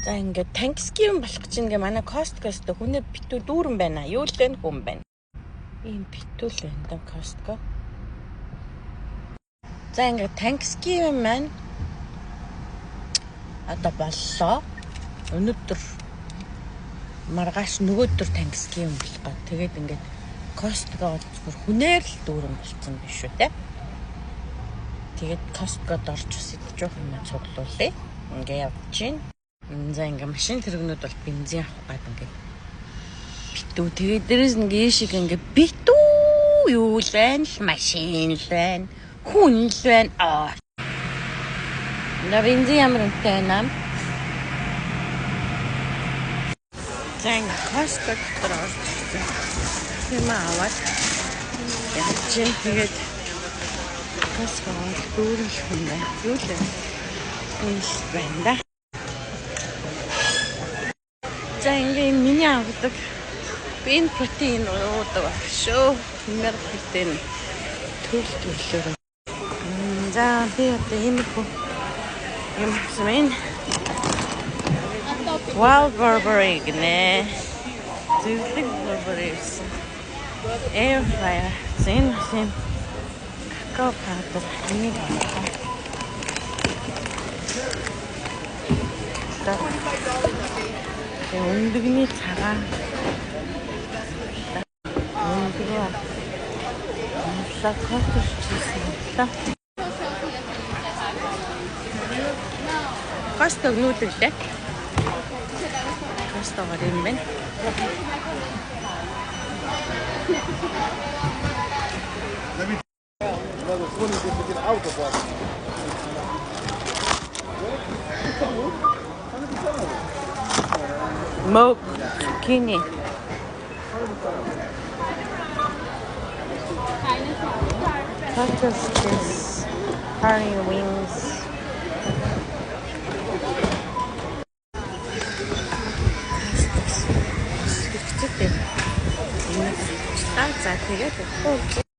За ингээд Thanksgiving болох гэж ингээ манай Costco-с хүнээ битүү дүүрэн байна. Юу л вэ хүн байна. Ийм битүүл байна да Costco. За ингээд Thanksgiving маань одоо боллоо. Өнөөдөр маргааш нөгөөдөр Thanksgiving болох гоо. Тэгээд ингээд Costco зүгээр хүнээр л дүүрэн болцсон биш үү те. Тэгээд Costco-д орж бас идэж явах юм цуглуулъя. Ингээ явж чинь. За ингээ машин тэрэгнүүд бол бензин авах гээд ингээ битүү. Тэгээд дээрээс ингээ шиг ингээ битүү юу л байна л машин л байна. Хүн л байна. На бензин ямар үнэтэй байна? За ингээ Costco дотор орж ирсэн. Тийм аваад явж чинь тэгээд Costco дүүрэн хүн байна. Юу л вэ? Энэ байна да. За ингээ миний авдаг бен протеин уудаг шүү. Хэмээр протеин төлөвлөөр. За би одоо энэ хөө юм сэмэн wild Burberry гэнэ. Зүрхэг Burberry air fryer зэн какао powder нэг өндөгний цагаан өндөгөө кофешчсэн та Costco нүүдэлтэй Costco-гаар юм байна. Moke, zucchini. Cottage cheese, curry wings. За тэгээд